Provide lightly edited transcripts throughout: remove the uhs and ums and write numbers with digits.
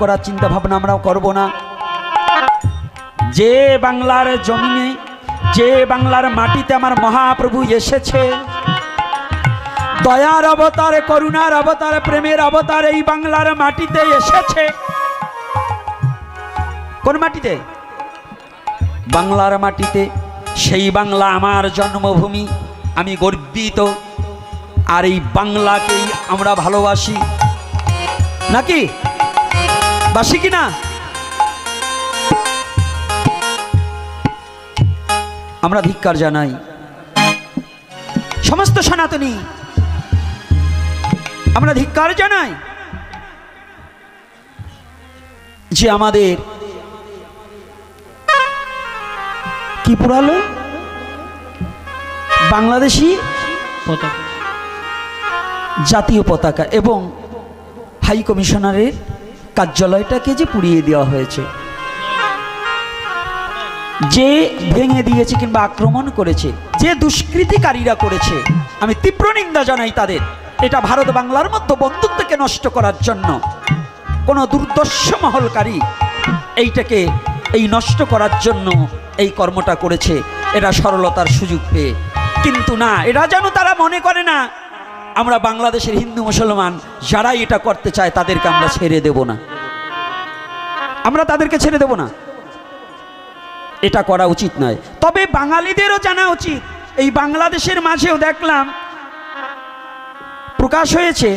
করার চিন্তা ভাবনা আমরাও করব না। যে বাংলার জমিনে, যে বাংলার মাটিতে আমার মহাপ্রভু এসেছে, দয়ার অবতার, করুণার অবতার, প্রেমের অবতার এই বাংলার মাটিতে এসেছে। কোন মাটিতে? বাংলার মাটিতে। সেই বাংলা আমার জন্মভূমি, আমি গর্বিত। আর এই বাংলাকেই আমরা ভালোবাসি, নাকি বাসি কিনা? আমরা ধিক্কার জানাই সমস্ত সনাতনী, আমরা ধিক্কার জানাই যে আমাদের কি পুরালো বাংলাদেশি পতাকা, জাতীয় পতাকা এবং হাই কমিশনারের কার্যালয়টাকে যে পুড়িয়ে দেওয়া হয়েছে, যে ভেঙে দিয়েছে কিংবা আক্রমণ করেছে, যে দুষ্কৃতিকারীরা করেছে, আমি তীব্র নিন্দা জানাই তাদের। এটা ভারত বাংলার মধ্যে বন্ধুত্বকে নষ্ট করার জন্য কোন দুর্দর্শ মহলকারী এইটাকে এই নষ্ট করার জন্য এই কর্মটা করেছে, এটা সরলতার সুযোগ পেয়ে। কিন্তু না, এটা যেন তারা মনে করে না আমরা বাংলাদেশের হিন্দু মুসলমান যারা এটা করতে চায় তাদেরকে আমরা ছেড়ে দেব না, আমরা তাদেরকে ছেড়ে দেব না। এটা করা উচিত নয়। তবে বাঙালিদেরও জানা উচিত, এই বাংলাদেশের মাঝেও দেখলাম প্রকাশ হয়েছে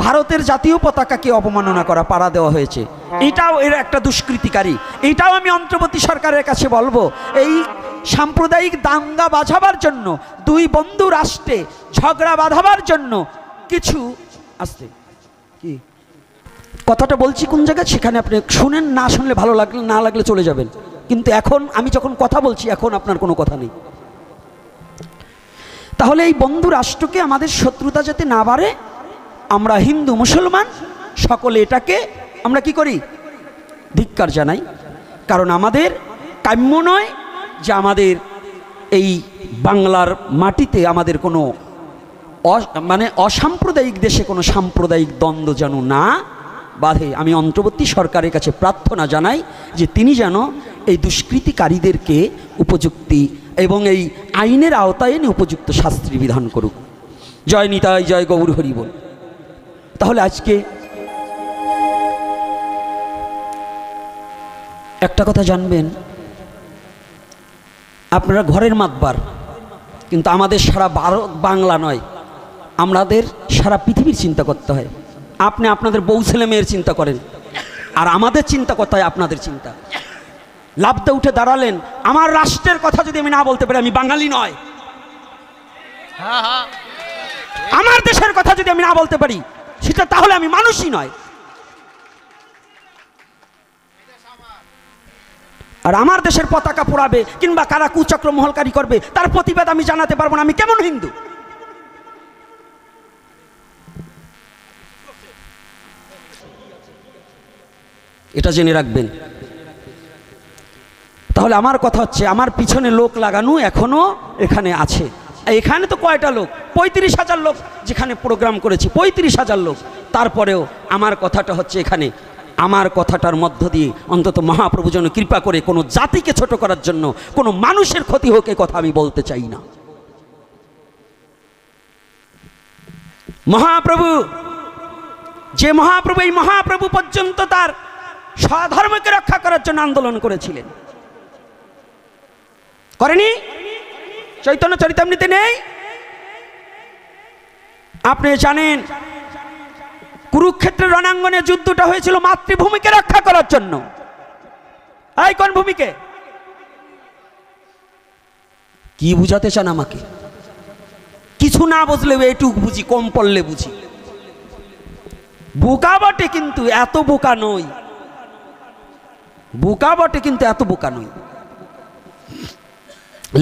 ভারতের জাতীয় পতাকাকে অপমাননা করা, পাড়া দেওয়া হয়েছে। এটাও এর একটা দুষ্কৃতিকারী। এটাও আমি অন্তর্বর্তী সরকারের কাছে বলবো, এই সাম্প্রদায়িক দাঙ্গা বাঁধাবার জন্য, দুই বন্ধু রাষ্ট্রে ঝগড়া বাঁধাবার জন্য কিছু আসতে কি কথাটা বলছি কোন জায়গায় সেখানে আপনি শুনেন, না শুনলে ভালো লাগলে, না লাগলে চলে যাবেন। কিন্তু এখন আমি যখন কথা বলছি এখন আপনার কোনো কথা নেই। তাহলে এই বন্ধু রাষ্ট্রকে আমাদের শত্রুতা যাতে না বাড়ে, আমরা হিন্দু মুসলমান সকলে এটাকে আমরা কি করি? ধিক্কার জানাই। কারণ আমাদের কাম্য নয় যে আমাদের এই বাংলার মাটিতে আমাদের কোনো অসাম্প্রদায়িক দেশে কোনো সাম্প্রদায়িক দ্বন্দ্ব যেন না বাধে। আমি অন্তর্বর্তী সরকারের কাছে প্রার্থনা জানাই যে তিনি যেন এই দুষ্কৃতিকারীদেরকে উপযুক্তি এবং এই আইনের আওতায় এনে উপযুক্ত শাস্তি বিধান করুক। জয় নিতাই, জয় গৌর হরি বল। তাহলে আজকে একটা কথা জানবেন, আপনারা ঘরের মাতবার, কিন্তু আমাদের সারা ভারত বাংলা নয়, আমাদের সারা পৃথিবীর চিন্তা করতে হয়। আপনি আপনাদের বউ ছেলে মেয়ের চিন্তা করেন, আর আমাদের চিন্তা করতে হয় আপনাদের চিন্তা। লাফতে উঠে দাঁড়ালেন, আমার রাষ্ট্রের কথা যদি আমি না বলতে পারি আমি বাঙালি নয়। আমার দেশের কথা যদি আমি না বলতে পারি সেটা তাহলে আমি মানুষই নয়। আর আমার দেশের পতাকা পোড়াবে কিংবা কারা কুচক্র মহলকারী করবে তার প্রতিবাদ আমি জানাতে পারবো না, আমি কেমন হিন্দু? এটা জেনে রাখবেন। তাহলে আমার কথা হচ্ছে, আমার পিছনে লোক লাগানো এখনো এখানে আছে। এখানে তো কয়টা লোক? 35,000 লোক যেখানে প্রোগ্রাম করেছি, 35,000 লোক। তারপরেও আমার কথাটা হচ্ছে, এখানে আমার কথাটার মধ্য দিয়ে অন্তত মহাপ্রভু যেন কৃপা করে কোনো জাতিকে ছোট করার জন্য, কোনো মানুষের ক্ষতি হোক, এ কথা আমি বলতে চাই না। মহাপ্রভু, যে মহাপ্রভু, এই মহাপ্রভু পর্যন্ত তার স্বধর্মকে রক্ষা করার জন্য আন্দোলন করেছিলেন, করেনি? চৈতন্য চরিতামৃতে নেই? আপনি জানেন কুরুক্ষেত্রের রণাঙ্গনে যুদ্ধটা হয়েছিল মাতৃভূমিকে রক্ষা করার জন্য। এই কোন ভূমিকে? কি বুঝাতে চান আমাকে? কিছু না বুঝলেও এইটুকু বুঝি, কম পড়লে বুঝি। বোকা বটে কিন্তু এত বোকা নই, বোকা বটে কিন্তু এত বোকা নই।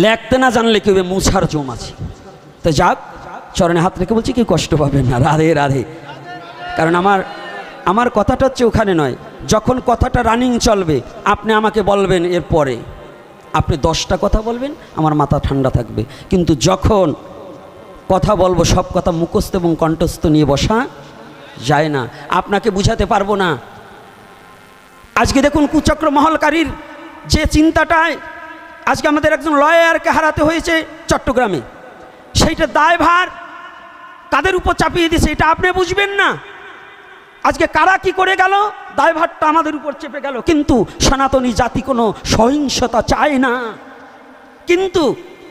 লেখতে না জানলে কেউ মুছার জম আছে। তো যাক, চরণে হাত রেখে বলছি, কেউ কষ্ট পাবেন না। রাধে রাধে। কারণ আমার কথাটা হচ্ছে ওখানে নয়, যখন কথাটা রানিং চলবে আপনি আমাকে বলবেন, এরপরে আপনি 10টা কথা বলবেন, আমার মাথা ঠান্ডা থাকবে। কিন্তু যখন কথা বলবো সব কথা মুখস্থ এবং কণ্ঠস্থ নিয়ে বসা যায় না। আপনাকে বুঝাতে পারবো না আজকে দেখুন কুচক্র মহলকারীর যে চিন্তাটায় আজকে আমাদের একজন লয়ারকে হারাতে হয়েছে চট্টগ্রামে, সেইটা দায়ভার কাদের উপর চাপিয়ে দিয়েছে এটা আপনি বুঝবেন না। আজকে কারা কি করে গেল, দায়ভারটা আমাদের উপর চেপে গেল। কিন্তু সনাতনী জাতি কোনো সহিংসতা চায় না, কিন্তু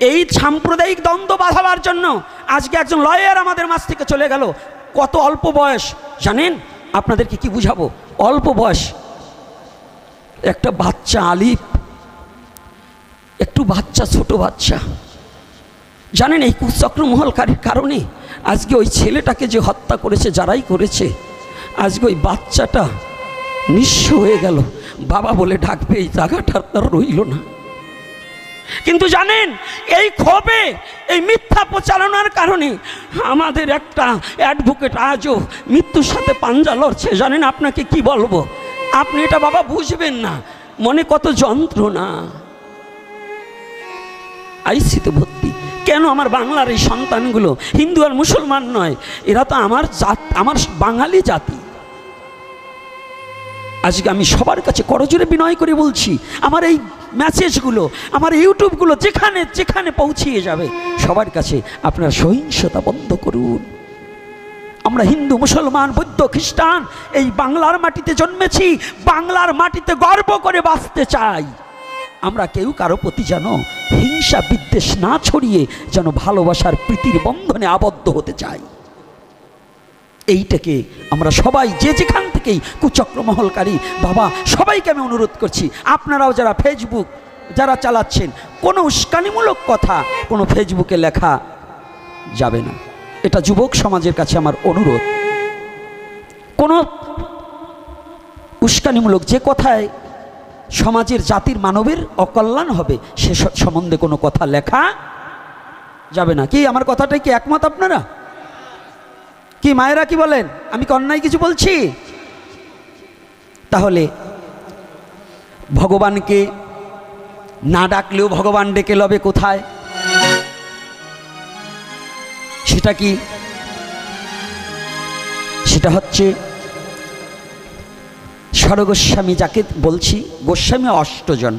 এই সাম্প্রদায়িক দ্বন্দ্ব বাঁধাবার জন্য আজকে একজন লয়ার আমাদের মাঝ থেকে চলে গেল। কত অল্প বয়স জানেন, আপনাদেরকে কি বুঝাবো, অল্প বয়স একটা বাচ্চা আলিফ, একটু বাচ্চা, ছোট বাচ্চা। জানেন এই কুচক্র মহলকারীর কারণে আজকে ওই ছেলেটাকে যে হত্যা করেছে, যারাই করেছে, আজকে ওই বাচ্চাটা নিঃস্ব হয়ে গেল। বাবা বলে ডাকবে এই জায়গাটা তার রইল না। কিন্তু জানেন এই ক্ষোভে, এই মিথ্যা প্রচারণার কারণে আমাদের একটা অ্যাডভোকেট আজও মৃত্যুর সাথে পাঞ্জা লড়ছে। জানেন আপনাকে কি বলবো, আপনি এটা বাবা বুঝবেন না, মনে কত যন্ত্রণা। আইসিতে ভর্তি কেন? আমার বাংলার এই সন্তানগুলো হিন্দু আর মুসলমান নয়, এরা তো আমার জাত, আমার বাঙালি জাতি। আজকে আমি সবার কাছে করজোরে বিনয় করে বলছি, আমার এই মেসেজগুলো, আমার ইউটিউবগুলো যেখানে যেখানে পৌঁছিয়ে যাবে, সবার কাছে আপনারা সহিংসতা বন্ধ করুন। আমরা হিন্দু, মুসলমান, বৌদ্ধ, খ্রিস্টান এই বাংলার মাটিতে জন্মেছি, বাংলার মাটিতে গর্ব করে বাঁচতে চাই। আমরা কেউ কারো প্রতি যেন হিংসা বিদ্বেষ না ছড়িয়ে যেন ভালোবাসার প্রীতির বন্ধনে আবদ্ধ হতে চাই। এইটাকে আমরা সবাই যে যেখান থেকেই কুচক্র মহলকারী বাবা সবাইকে আমি অনুরোধ করছি, আপনারাও যারা ফেসবুক যারা চালাচ্ছেন, কোনো উস্কানিমূলক কথা কোনো ফেসবুকে লেখা যাবে না। এটা যুবক সমাজের কাছে আমার অনুরোধ। কোনো উস্কানিমূলক যে কথায় সমাজের জাতির মানবের অকল্যাণ হবে সে সম্বন্ধে কোনো কথা লেখা যাবে না। কি আমার কথাটাই কি একমত আপনারা? কি মায়েরা কি বলেন? আমি কি অন্যায় কিছু বলছি? তাহলে ভগবানকে না ডাকলেও ভগবান ডেকে লবে কোথায়? সেটা কি? সেটা হচ্ছে ষড়গোস্বামী, যাকে বলছি গোস্বামী অষ্টজন।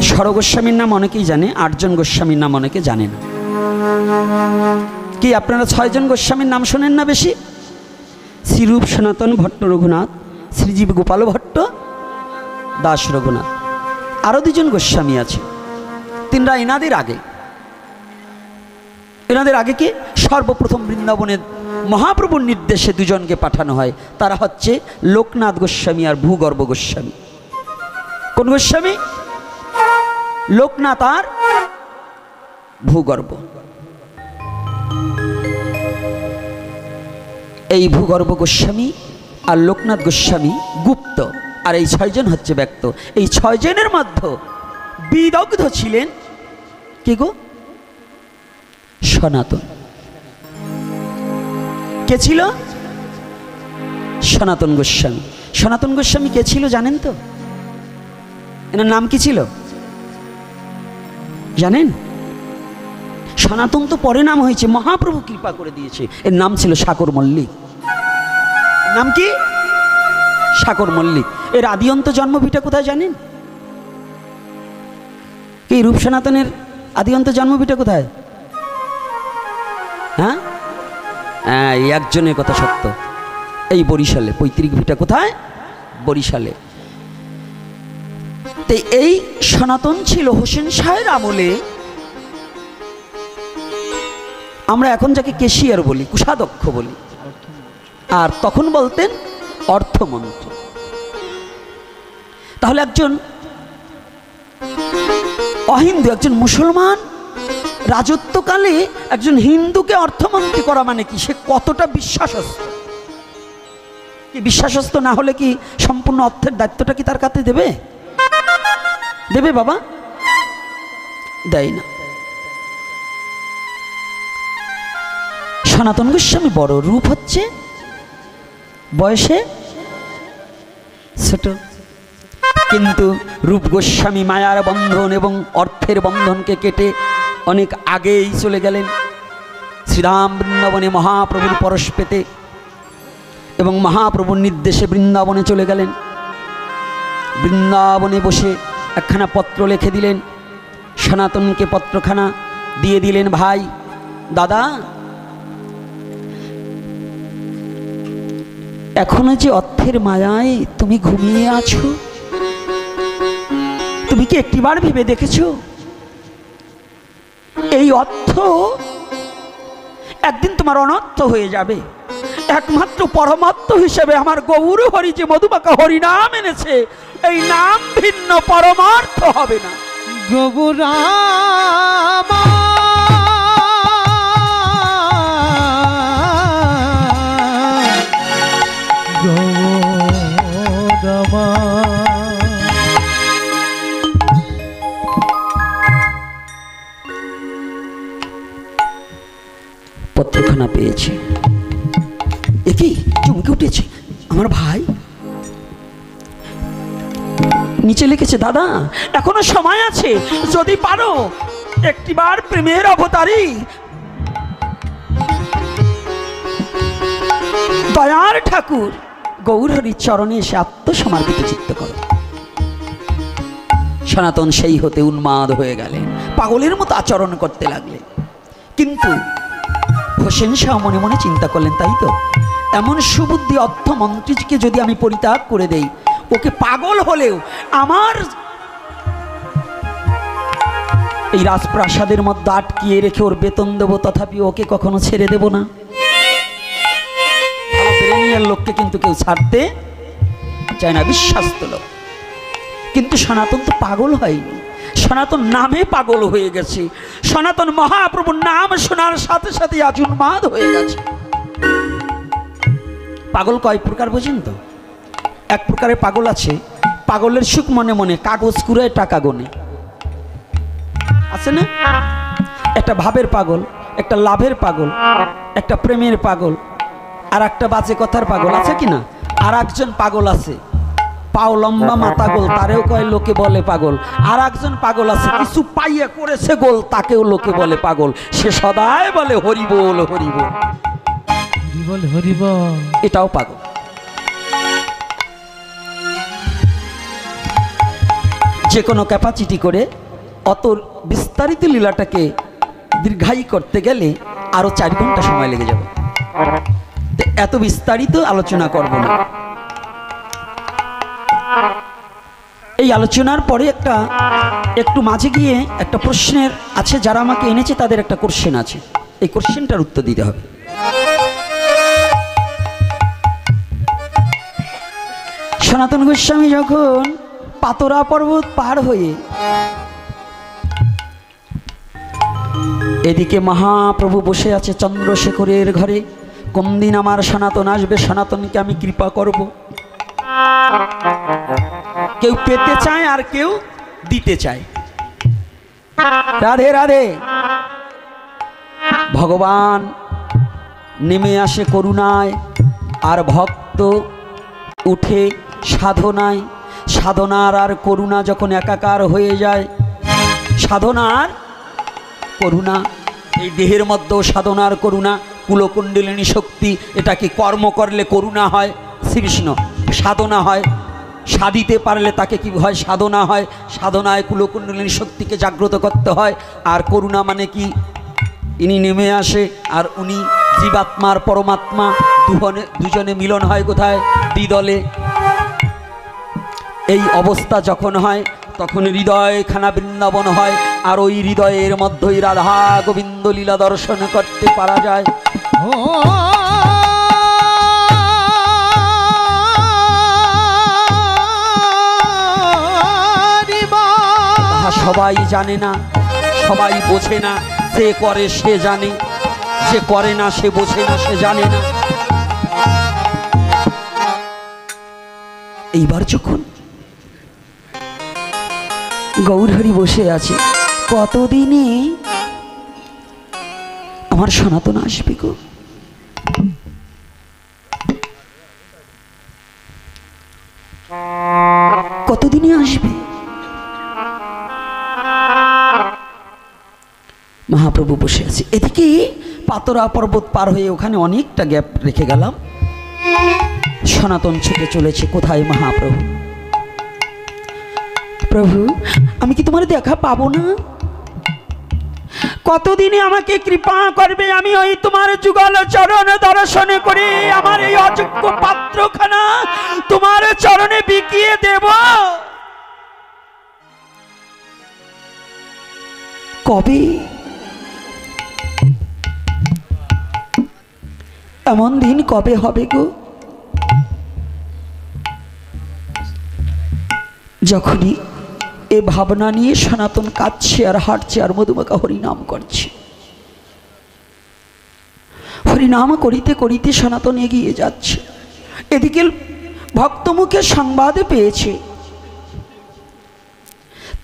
ষড়গোস্বামীর নাম অনেকেই জানে, 8 জন গোস্বামীর নাম অনেকে জানে না। কি আপনারা 6 জন গোস্বামীর নাম শোনেন না বেশি? শ্রীরূপ সনাতন ভট্ট রঘুনাথ, শ্রীজীব গোপাল ভট্ট, দাস রঘুনাথ। আরও 2 জন গোস্বামী আছে, তিনরা এনাদের আগে। এনাদের আগে কি সর্বপ্রথম বৃন্দাবনের মহাপ্রভুর নির্দেশে 2 জনকে পাঠানো হয়। তারা হচ্ছে লোকনাথ গোস্বামী আর ভূগর্ভ গোস্বামী। কোন গোস্বামী? লোকনাথ আর ভূগর্ভ। এই ভূগর্ভ গোস্বামী আর লোকনাথ গোস্বামী গুপ্ত, আর এই 6 জন হচ্ছে ব্যক্ত। এই 6 জনের মধ্যে বিদগ্ধ ছিলেন কি গো? সনাতন। কে ছিল? সনাতন গোস্বামী। সনাতন গোস্বামী কে ছিল জানেন তো? এনার নাম কি ছিল জানেন? সনাতন তো পরে নাম হয়েছে, মহাপ্রভু কৃপা করে দিয়েছে। এর নাম ছিল সাকর মল্লিক। নাম কি? সাকর মল্লিক। এর আদিঅন্ত জন্মভিটা কোথায় জানেন? এই রূপ সনাতনের আদিঅন্ত জন্মভিটা কোথায়? হ্যাঁ, এই একজনের কথা সত্য, এই বরিশালে। পৈতৃক ভিটা কোথায়? বরিশালে। তাই এই সনাতন ছিল হোসেন শাহের আমলে। আমরা এখন যাকে কেশিয়ার বলি, কোষাধ্যক্ষ বলি, আর তখন বলতেন অর্থমন্ত্রী। তাহলে একজন অহিন্দু, একজন মুসলমান রাজত্বকালে একজন হিন্দুকে অর্থমন্ত্রী করা মানে কি? সে কতটা বিশ্বাসস্থ? কি বিশ্বাসস্থ না হলে কি সম্পূর্ণ অর্থের দায়িত্বটা কি তার কাছে দেবে? দেবে বাবা? দেয় না। সনাতন গোস্বামী বড়, রূপ হচ্ছে বয়সে ছোট, কিন্তু রূপ গোস্বামী মায়ার বন্ধন এবং অর্থের বন্ধনকে কেটে অনেক আগেই চলে গেলেন শ্রীরাম বৃন্দাবনে মহাপ্রভুর পরশ পেতে। এবং মহাপ্রভুর নির্দেশে বৃন্দাবনে চলে গেলেন। বৃন্দাবনে বসে একখানা পত্র লিখে দিলেন, সনাতনকে পত্রখানা দিয়ে দিলেন, ভাই দাদা, এখনো যে অর্থের মায়ায় তুমি ঘুমিয়ে আছো, তুমি কি একটিবার ভেবে দেখেছো এই অর্থ একদিন তোমার অনর্থ হয়ে যাবে। একমাত্র পরমার্থ হিসেবে আমার গৌর হরি যে মধুমাখা হরি নাম এনেছে, এই নাম ভিন্ন পরমার্থ হবে না। গৌরাম পত্রখানা পেয়েছে, একই চমকে উঠেছে। আমার ভাই নিচে লিখেছে, দাদা এখনো সময় আছে, যদি পারো একটিবার প্রেমের অবতারী দয়ার ঠাকুর গৌর হরির চরণে এসে আত্মসমর্পিত চিত্ত করো। সনাতন সেই হতে উন্মাদ হয়ে গেলেন, পাগলের মতো আচরণ করতে লাগলেন। কিন্তু হোসেন শাহ মনে মনে চিন্তা করলেন, তাই তো, এমন সুবুদ্ধি অর্থ মন্ত্রীকে যদি আমি পরিত্যাগ করে দেই, ওকে পাগল হলেও আমার এই রাজপ্রাসাদের মধ্যে আটকিয়ে রেখে ওর বেতন দেবো, তথাপি ওকে কখনো ছেড়ে দেব না। লোককে কিন্তু কেউ ছাড়তে চায় না, বিশ্বাস্ত লোক। কিন্তু সনাতন তো পাগল হয়নি, সনাতন নামে পাগল হয়ে গেছে। সনাতন মহাপ্রভুর নাম শোনার সাথে সাথে আজ উন্মাদ হয়ে গেছে। পাগল কয় প্রকার বোঝেন তো? এক প্রকারের পাগল আছে, পাগলের সুখ মনে মনে কাগজ কুড়ায় টাকা গোনে, আছে না? একটা ভাবের পাগল, একটা লাভের পাগল, একটা প্রেমের পাগল, আর একটা বাজে কথার পাগল, আছে কি না? আর একজন পাগল আছে পাও লম্বা মাথা গোল, তারেও কয় লোকে বলে পাগল। আর একজন পাগল আছে কিছু পাইয়া করেছে গোল, তাকেও লোকে বলে পাগল। সে সদাই বলে হরি বল হরি বল হরি বল, এটাও পাগল। যে কোনো ক্যাপাসিটি করে অত বিস্তারিত লীলাটাকে দীর্ঘায়ী করতে গেলে আরো 4 ঘন্টা সময় লেগে যাবে। এত বিস্তারিত আলোচনা করব না। এই আলোচনার পরে একটু মাঝে গিয়ে একটা প্রশ্নের আছে, যারা আমাকে এনেছে তাদের একটা কোশ্চেন আছে, এই কোশ্চেনটার উত্তর দিতে হবে। সনাতন গোস্বামী যখন পাতরা পর্বত পার হয়ে এদিকে মহাপ্রভু বসে আছে চন্দ্রশেখরের ঘরে, কোন দিন আমার সনাতন আসবে, সনাতনকে আমি কৃপা করব। কেউ পেতে চায় আর কেউ দিতে চায়। রাধে রাধে। ভগবান নেমে আসে করুণায়, আর ভক্ত উঠে সাধনায়। সাধনার আর করুণা যখন একাকার হয়ে যায়, সাধনার করুণা, এই দেহের মধ্যেও সাধনার করুণা, কুলকুণ্ডলিনী শক্তি, এটা কি কর্ম করলে করুণা হয়? শ্রীকৃষ্ণ সাধনা হয়, সাধিতে পারলে তাকে কি হয়? সাধনা হয়। সাধনায় কুলকুণ্ডলিনী শক্তিকে জাগ্রত করতে হয়। আর করুণা মানে কি? ইনি নেমে আসে আর উনি জীবাত্মার পরমাত্মা দুজনে মিলন হয় কোথায়? দ্বিদলে। এই অবস্থা যখন হয় তখন হৃদয়খানা বৃন্দাবন হয়, আর ওই হৃদয়ের মধ্যেই রাধা গোবিন্দ লীলা দর্শন করতে পারা যায়। সবাই জানে না, সবাই বোঝে না। যে করে সে জানে, যে করে না সে বোঝে না, সে জানে না। এইবার যখন গৌরহরি বসে আছে, কতদিনে আমার সনাতন আসবে গো? কতদিনে আসবে? মহাপ্রভু বসে আছে। এদিকে পাতরা পর্বত পার হয়ে ওখানে অনেকটা গ্যাপ রেখে গেলাম। সনাতন ছুটে চলেছে। কোথায় মহাপ্রভু? প্রভু, আমি কি তোমার দেখা পাবো না? কতদিনে আমাকে কৃপা করবে? আমি ওই তোমার যুগল চরণ দর্শন করে আমার এই অযোগ্য পাত্রখানা তোমার চরণে বিকিয়ে দেব। কবে? এমন দিন কবে হবে গো? যখনই এ ভাবনা নিয়ে সনাতন কাঁদছে আর হাঁটছে আর মধুমাখা হরিনাম করছে। হরিনাম করিতে করিতে সনাতন এগিয়ে যাচ্ছে। এদিকে ভক্তমুখে সংবাদ পেয়েছে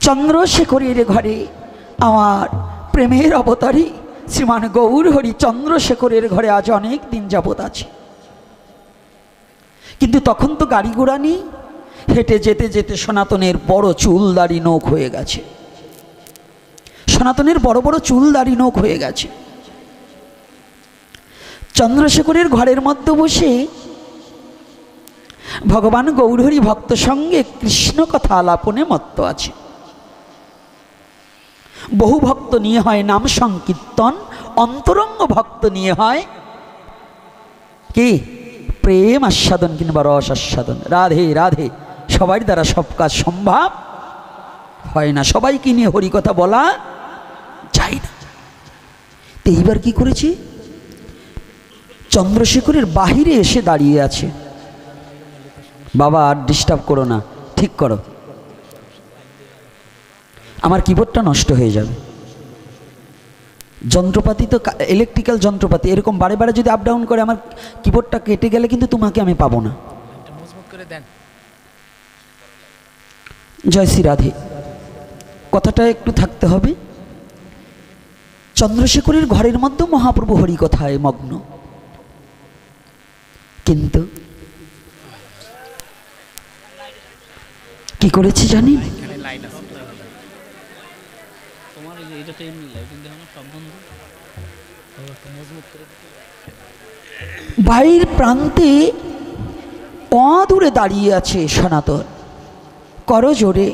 চন্দ্রশেখরের ঘরে আমার প্রেমের অবতারী শ্রীমান গৌর হরি চন্দ্রশেখরের ঘরে আজ অনেক দিন যাবৎ আছে। কিন্তু তখন তো গাড়ি ঘোড়া নেই। হেঁটে যেতে যেতে সনাতনের বড় চুলদাড়ি নখ হয়ে গেছে। সনাতনের বড় বড় চুলদাড়ি নখ হয়ে গেছে। চন্দ্রশেখরের ঘরের মধ্যে বসে ভগবান গৌরহরি ভক্ত সঙ্গে কৃষ্ণ কথা আলাপনে মত্ত আছে। বহু ভক্ত নিয়ে হয় নাম সংকীর্তন, অন্তরঙ্গ ভক্ত নিয়ে হয় কি প্রেম আস্বাদন কিংবা রস আস্বাদন। রাধে রাধে সবার দ্বারা সব কাজ সম্ভব হয় না, সবাইকে নিয়ে হরিকথা বলা যায় না। তো এইবার কি করেছে? চন্দ্রশেখরের বাহিরে এসে দাঁড়িয়ে আছে। বাবা আর ডিস্টার্ব করো না, ঠিক করো, আমার কিবোর্ডটা নষ্ট হয়ে যাবে। যন্ত্রপাতি তো ইলেকট্রিক্যাল যন্ত্রপাতি, এরকম বারে বারে যদি আপ ডাউন করে আমার কিবোর্ডটা কেটে গেলে কিন্তু তোমাকে আমি পাবো না। জয় শ্রী রাধে। কথাটা একটু থাকতে হবে। চন্দ্রশেখরের ঘরের মধ্যে মহাপ্রভু হরি কথায় মগ্ন, কিন্তু কি করেছে জানি? বাইরের প্রান্তে অদূরে দাঁড়িয়ে আছে সনাতন, করজোরে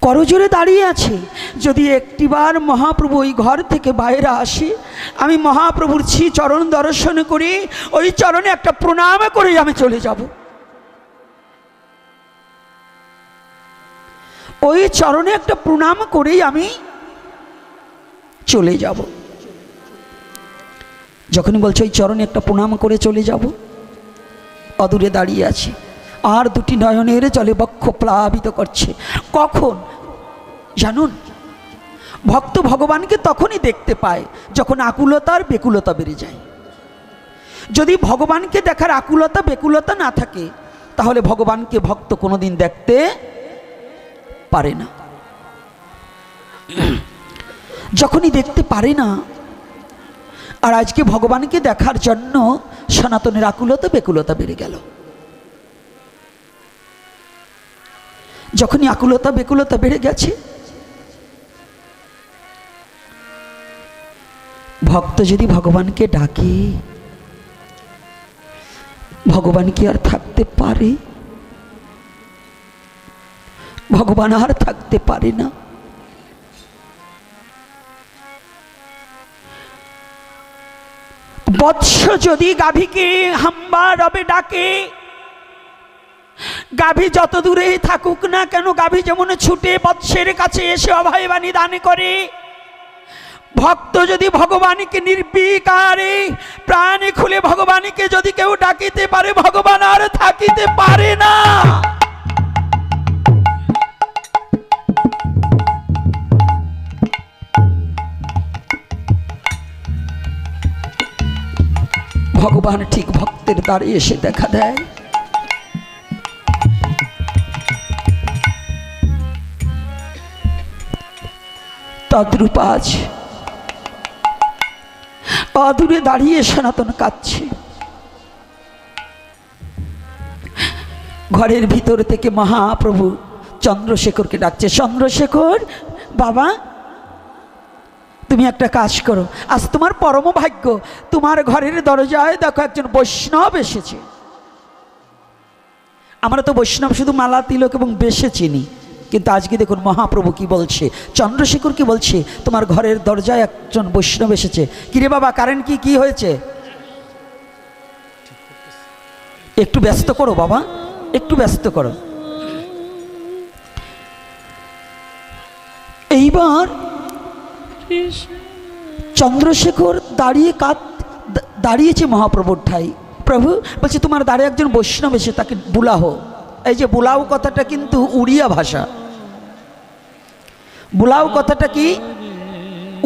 করজোরে দাঁড়িয়ে আছে। যদি একটিবার মহাপ্রভু ওই ঘর থেকে বাইরে আসে, আমি মহাপ্রভুর শ্রী চরণ দর্শন করে ওই চরণে একটা প্রণাম করে আমি চলে যাব। ওই চরণে একটা প্রণাম করেই আমি চলে যাব। যখনই বলছে ওই চরণে একটা প্রণাম করে চলে যাব, অদূরে দাঁড়িয়ে আছে আর দুটি নয়নের জলে বক্ষ প্লাবিত করছে। কখন জানুন? ভক্ত ভগবানকে তখনই দেখতে পায় যখন আকুলতা আর বেকুলতা বেড়ে যায়। যদি ভগবানকে দেখার আকুলতা বেকুলতা না থাকে, তাহলে ভগবানকে ভক্ত কোনোদিন দেখতে পারে না। যখনই দেখতে পারে না, আর আজকে ভগবানকে দেখার জন্য সনাতনের আকুলতা বেকুলতা বেড়ে গেল। যখনই আকুলতা বেকুলতা বেড়ে গেছে, ভক্ত যদি ভগবানকে ডাকে, ভগবান কি আর থাকতে পারে? ভগবান আর থাকতে পারে না। বৎস যদি গাভীকে হাম্বা রবে ডাকে, গাভী যত দূরে থাকুক না কেন, গাভী যেমন ছুটে বৎসের কাছে এসে অভয় বাণী দান করে, ভক্ত যদি ভগবানকে নির্বিকারে প্রাণে খুলে ভগবানকে যদি কেউ ডাকিতে পারে, ভগবান আর থাকিতে পারে না। ভগবান ঠিক ভক্তের দ্বারে এসে দেখা দেয়। তদ্রূপ আজ অদূরে দাঁড়িয়ে সনাতন কাঁদছে। ঘরের ভিতর থেকে মহাপ্রভু চন্দ্রশেখরকে ডাকছে, চন্দ্রশেখর বাবা, তুমি একটা কাজ করো, আজ তোমার পরম ভাগ্য, তোমার ঘরের দরজায় দেখো একজন বৈষ্ণব এসেছে। আমরা তো বৈষ্ণব শুধু মালা তিলক এবং বেশে চিনি, কিন্তু আজকে দেখুন মহাপ্রভু কি বলছে, চন্দ্রশেখর কি বলছে, তোমার ঘরের দরজায় একজন বৈষ্ণব এসেছে। কিরে বাবা, কারেন্ট কি হয়েছে? একটু ব্যস্ত করো বাবা, একটু ব্যস্ত করো। এইবার চন্দ্রশেখর দাঁড়িয়েছে মহাপ্রভুর ঠাই। প্রভু বলছে তোমার দ্বারে একজন বৈষ্ণব এসে, তাকে বুলাহ। এই যে বুলাও কথাটা কিন্তু উড়িয়া ভাষা। বুলাও কথাটা কি?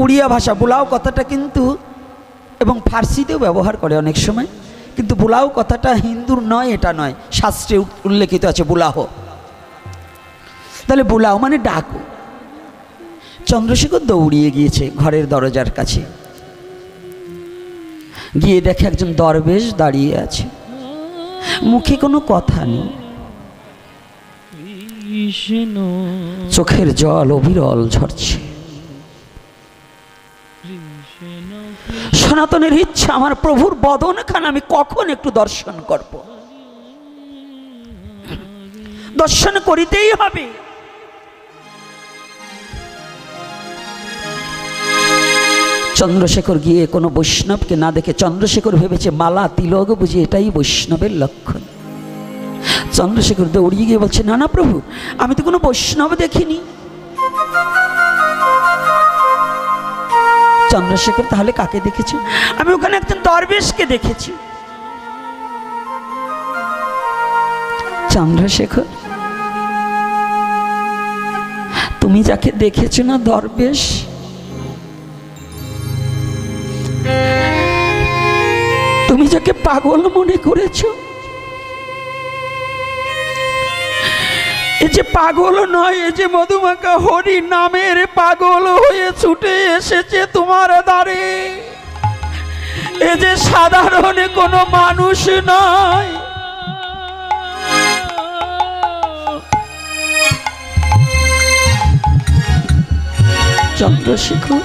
উড়িয়া ভাষা। বুলাও কথাটা কিন্তু এবং ফার্সিতেও ব্যবহার করে অনেক সময়, কিন্তু বুলাও কথাটা হিন্দুর নয়, এটা নয়, শাস্ত্রে উল্লেখিত আছে বুলাহ। তাহলে বুলাও মানে ডাকো। চন্দ্রশেখর দৌড়িয়ে গিয়েছে ঘরের দরজার কাছে, গিয়ে দেখে একজন দরবেশ দাঁড়িয়ে আছে, মুখে কোনো কথা নেই, চোখের জল অবিরল ঝরছে। সনাতনের ইচ্ছা আমার প্রভুর বদনখান আমি কখন একটু দর্শন করব, দর্শন করিতেই হবে। চন্দ্রশেখর গিয়ে কোনো বৈষ্ণবকে না দেখে চন্দ্রশেখর ভেবেছে মালা তিলক বুঝি এটাই বৈষ্ণবের লক্ষণ। চন্দ্রশেখর দৌড়িয়ে গিয়ে বলছে, না না প্রভু, আমি তো কোনো বৈষ্ণব দেখিনি। চন্দ্রশেখর, তাহলে কাকে দেখেছো? আমি ওখানে একজন দরবেশকে দেখেছি। চন্দ্রশেখর, তুমি যাকে দেখেছো না দরবেশ, তুমি যাকে পাগল মনে করেছো, এ যে পাগল নয়, এ যে মধুমাখা হরি নামের পাগল হয়ে ছুটে এসেছে তোমার দ্বারে, এ যে সাধারণ কোনো মানুষ নয়। চন্দ্রশেখর,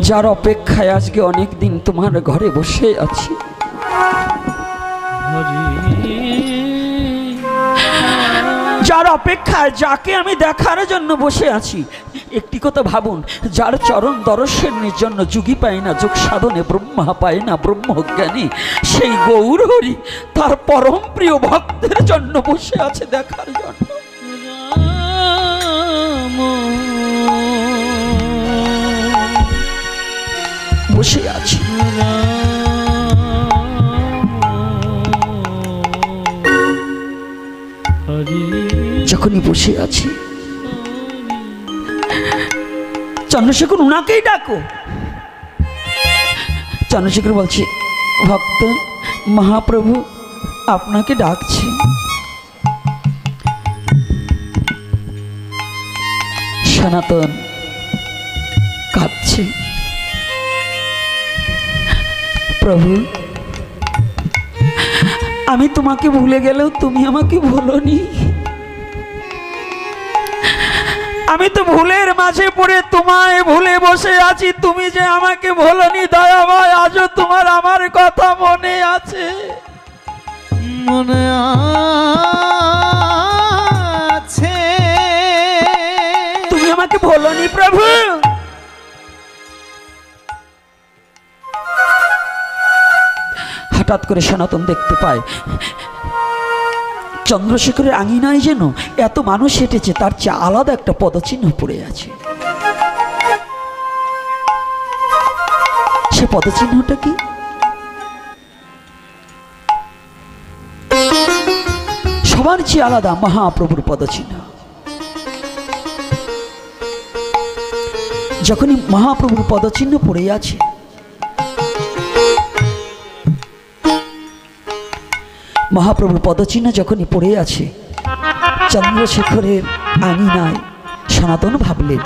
যার অপেক্ষায় আজকে অনেক দিন তোমার ঘরে বসে আছি, যার অপেক্ষায়, যাকে আমি দেখার জন্য বসে আছি, একটি কথা ভাবুন, যার চরণ দর্শনের জন্য যুগী পায় না যোগ সাধনে, ব্রহ্মা পায় না ব্রহ্মজ্ঞানী, সেই গৌর হরি তার পরম প্রিয় ভক্তের জন্য বসে আছে দেখার জন্য। বসে আছি। যখনই বসে আছি, চন্দ্রশেখর উনাকেই ডাকো। চন্দ্রশেখর বলছে, ভক্ত মহাপ্রভু আপনাকে ডাকছে। সনাতন কাঁদছে, প্রভু আমি তোমাকে ভুলে গেলেও তুমি আমাকে ভুলোনি। আমি তো ভুলের মাঝে পড়ে তোমায় ভুলে বসে আছি, তুমি যে আমাকে ভুলোনি দয়াময়, আজও তোমার আমার কথা মনে আছে। মনে আছে, তুমি আমাকে ভুলোনি প্রভু। হঠাৎ করে সনাতন দেখতে পায় চন্দ্রশেখরের আঙিনায় যেন এত মানুষ হেঁটেছে, তার চেয়ে আলাদা একটা পদচিহ্ন পড়ে আছে। সে পদচিহ্নটা কি? সবার চেয়ে আলাদা মহাপ্রভুর পদচিহ্ন। যখনই মহাপ্রভুর পদচিহ্ন পড়ে আছে, মহাপ্রভুর পদচিহ্ন যখনই পড়ে আছে, চন্দ্রশেখরের আঙিনায় সনাতন ভাবলেন,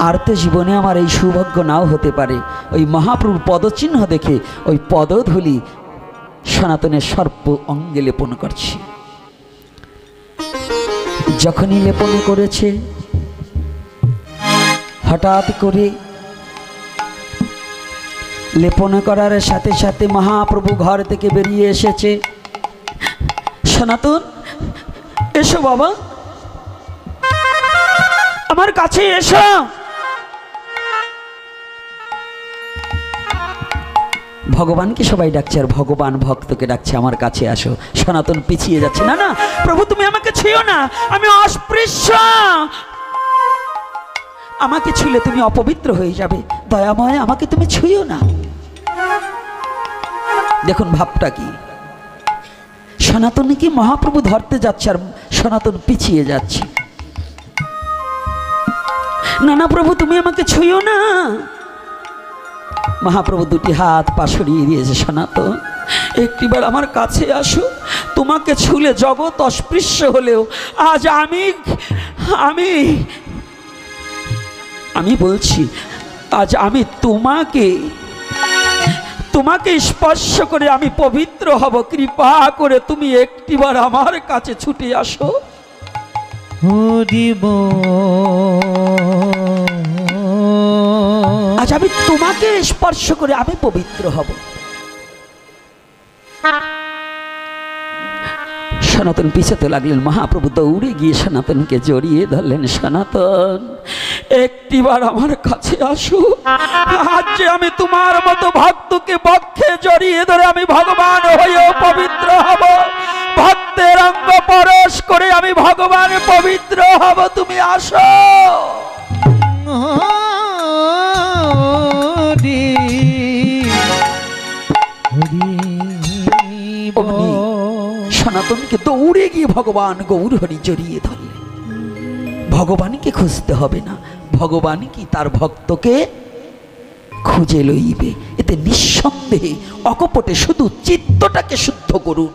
আর তো জীবনে আমার এই সৌভাগ্য নাও হতে পারে। ওই মহাপ্রভুর পদচিহ্ন দেখে ওই পদধূলি সনাতনের সর্প অঙ্গে লেপন করছে। যখনই লেপন করেছে, হঠাৎ করে লেপন করার সাথে সাথে মহাপ্রভু ঘর থেকে বেরিয়ে এসেছে। সনাতন, এসো বাবা, আমার কাছে এসো। ভগবানকে সবাই ডাকছে আর ভগবান ভক্তকে ডাকছে, আমার কাছে আসো। সনাতন পিছিয়ে যাচ্ছে, না না প্রভু তুমি আমাকে ছুঁয়ো না, আমি অস্পৃশ্য, আমাকে ছুঁলে তুমি অপবিত্র হয়ে যাবে, দয়াময় আমাকে তুমি ছুঁয়ো না। দেখুন ভাবটা কি, সনাতনকে মহাপ্রভু ধরতে যাচ্ছে আর সনাতন পিছিয়ে যাচ্ছে। না না প্রভু তুমি আমাকে ছুঁয়ো না। মহাপ্রভু দুটি হাত পা সরিয়ে দিয়েছে। সনাতন একটিবার আমার কাছে আসো, তোমাকে ছুলে জগৎ অস্পৃশ্য হলেও আজ আমি বলছি, আজ আমি তোমাকে স্পর্শ করে আমি পবিত্র হব। কৃপা করে তুমি একটিবার আমার কাছে ছুটে আসো। আজ আমি তোমাকে স্পর্শ করে আমি পবিত্র হব। সনাতন পিছাতে লাগলেন। মহাপ্রভু দৌড়ে গিয়ে সনাতনকে জড়িয়ে ধরলেন। সনাতন একটিবার আমার কাছে আসো, আজ যে আমি তোমার মতো ভক্তকে বক্ষে জড়িয়ে ধরে আমি ভগবান হয়েও পবিত্র হব, ভক্তের অঙ্গ পরশ করে আমি ভগবান পবিত্র হব, তুমি আসো। সনাতনকে দৌড়ে গিয়ে ভগবান গৌর হরি জড়িয়ে ধরলেন। ভগবানকে খুঁজতে হবে না, ভগবান কি তার ভক্তকে খুঁজে লইবে। এতে নিঃসন্দেহে অকপটে শুধু চিত্তটাকে শুদ্ধ করুন।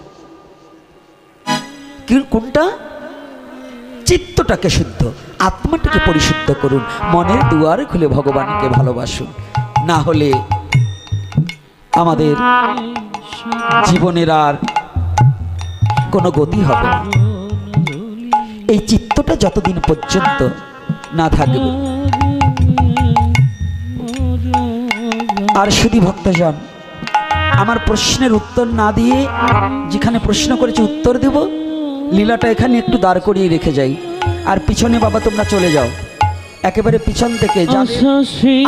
কোনটা? চিত্তটাকে শুদ্ধ, আত্মাটাকে পরিশুদ্ধ করুন। মনের দুয়ার খুলে ভগবানকে ভালোবাসুন, না হলে আমাদের জীবনের আর কোনো গতি হবে না। এই চিত্তটা যতদিন পর্যন্ত না থাকবে। আর শুধু ভক্তজন, আমার প্রশ্নের উত্তর না দিয়ে যেখানে প্রশ্ন করেছি উত্তর দেব, লীলাটা এখানে একটু দাঁড় করিয়ে রেখে যাই। আর পিছনে বাবা তোমরা চলে যাও, একেবারে পিছন থেকে।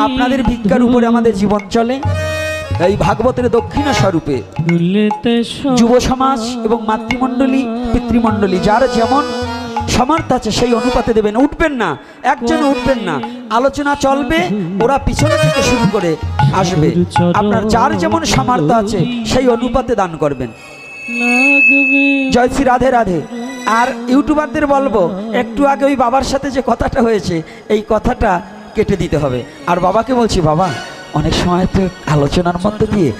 আপনাদের ভিক্ষার উপরে আমাদের জীবন চলে। এই ভাগবতের দক্ষিণা স্বরূপে যুব সমাজ এবং মাতৃমণ্ডলী পিতৃমণ্ডলী যার যেমন সামর্থ্য আছে সেই অনুপাতে দেবেন। উঠবেন না, একজন উঠবেন না, আলোচনা চলবে, ওরা পিছনে থেকে শুরু করে আসবে। আপনার যার যেমন সামর্থ্য আছে সেই অনুপাতে দান করবেন। জয় শ্রী রাধে রাধে। আর ইউটিউবারদের বলবো, একটু আগে ওই বাবার সাথে যে কথাটা হয়েছে এই কথাটা কেটে দিতে হবে। আর বাবাকে বলছি, বাবা অনেক সময় তো আলোচনার মধ্যে দিয়ে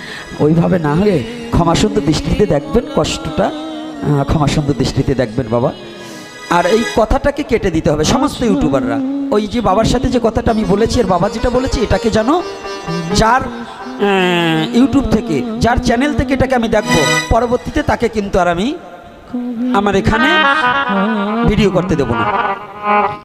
ওইভাবে না হয়ে ক্ষমাসুন্দর দৃষ্টিতে দেখবেন, কষ্টটা ক্ষমাসুন্দর দৃষ্টিতে দেখবেন বাবা। আর এই কথাটাকে কেটে দিতে হবে সমস্ত ইউটিউবাররা। ওই যে বাবার সাথে যে কথাটা আমি বলেছি আর বাবা যেটা বলেছে, এটাকে জানো যার ইউটিউব থেকে, যার চ্যানেল থেকে এটাকে আমি দেখবো, পরবর্তীতে তাকে কিন্তু আর আমি আমার এখানে ভিডিও করতে দেবো না।